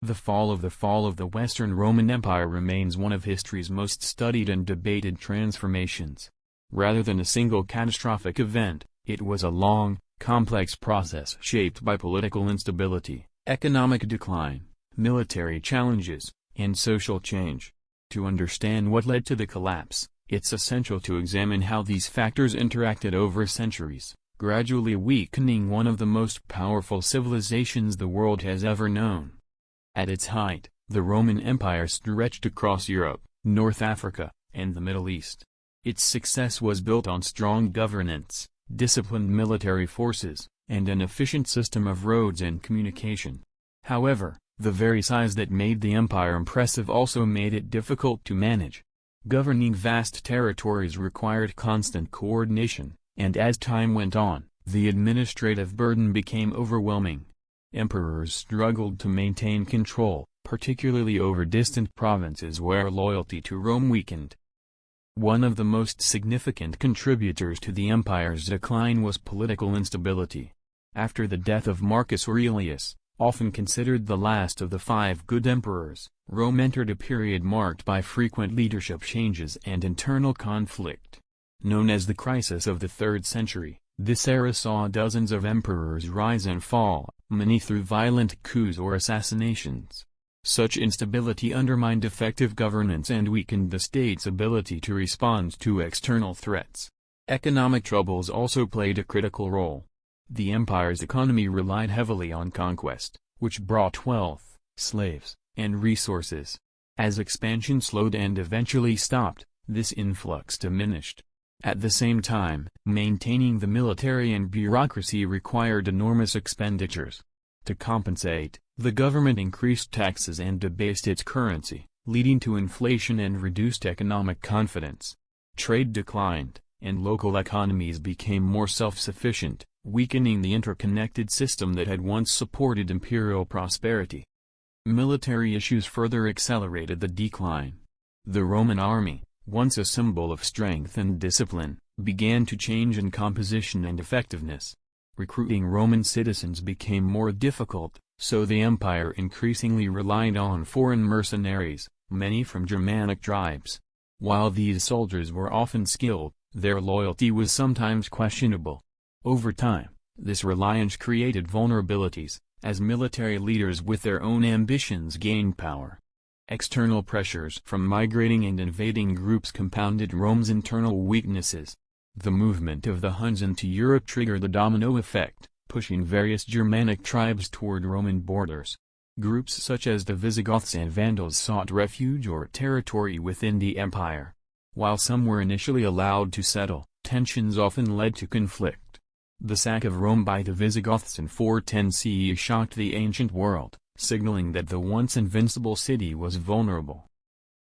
The fall of the Western Roman Empire remains one of history's most studied and debated transformations. Rather than a single catastrophic event, it was a long, complex process shaped by political instability, economic decline, military challenges, and social change. To understand what led to the collapse, it's essential to examine how these factors interacted over centuries, gradually weakening one of the most powerful civilizations the world has ever known. At its height, the Roman Empire stretched across Europe, North Africa, and the Middle East. Its success was built on strong governance, disciplined military forces, and an efficient system of roads and communication. However, the very size that made the empire impressive also made it difficult to manage. Governing vast territories required constant coordination, and as time went on, the administrative burden became overwhelming. Emperors struggled to maintain control, particularly over distant provinces where loyalty to Rome weakened. One of the most significant contributors to the empire's decline was political instability. After the death of Marcus Aurelius, often considered the last of the 5 good emperors, Rome entered a period marked by frequent leadership changes and internal conflict. Known as the crisis of the 3rd century, this era saw dozens of emperors rise and fall, many through violent coups or assassinations. Such instability undermined effective governance and weakened the state's ability to respond to external threats. Economic troubles also played a critical role. The empire's economy relied heavily on conquest, which brought wealth, slaves, and resources. As expansion slowed and eventually stopped, this influx diminished. At the same time, maintaining the military and bureaucracy required enormous expenditures. To compensate, the government increased taxes and debased its currency, leading to inflation and reduced economic confidence. Trade declined, and local economies became more self-sufficient, weakening the interconnected system that had once supported imperial prosperity. Military issues further accelerated the decline. The Roman army, once a symbol of strength and discipline, began to change in composition and effectiveness. Recruiting Roman citizens became more difficult, so the empire increasingly relied on foreign mercenaries, many from Germanic tribes. While these soldiers were often skilled, their loyalty was sometimes questionable. Over time, this reliance created vulnerabilities, as military leaders with their own ambitions gained power. External pressures from migrating and invading groups compounded Rome's internal weaknesses. The movement of the Huns into Europe triggered the domino effect, pushing various Germanic tribes toward Roman borders. Groups such as the Visigoths and Vandals sought refuge or territory within the empire. While some were initially allowed to settle, tensions often led to conflict. The sack of Rome by the Visigoths in 410 CE shocked the ancient world, signaling that the once invincible city was vulnerable.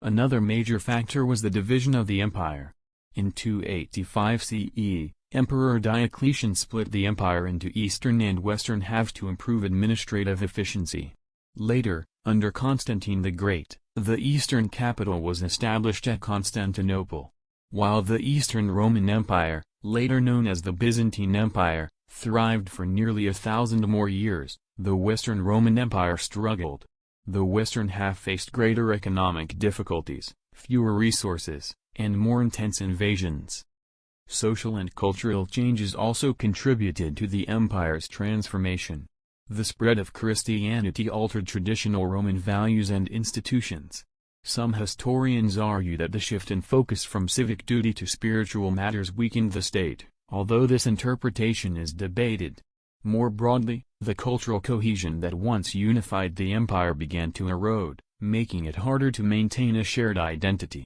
Another major factor was the division of the empire. In 285 CE, Emperor Diocletian split the empire into eastern and western halves to improve administrative efficiency. Later, under Constantine the Great, the eastern capital was established at Constantinople. While the Eastern Roman Empire, later known as the Byzantine Empire, thrived for nearly 1,000 more years, the Western Roman Empire struggled. The western half faced greater economic difficulties, fewer resources, and more intense invasions. Social and cultural changes also contributed to the empire's transformation. The spread of Christianity altered traditional Roman values and institutions. Some historians argue that the shift in focus from civic duty to spiritual matters weakened the state, although this interpretation is debated. More broadly, the cultural cohesion that once unified the empire began to erode, making it harder to maintain a shared identity.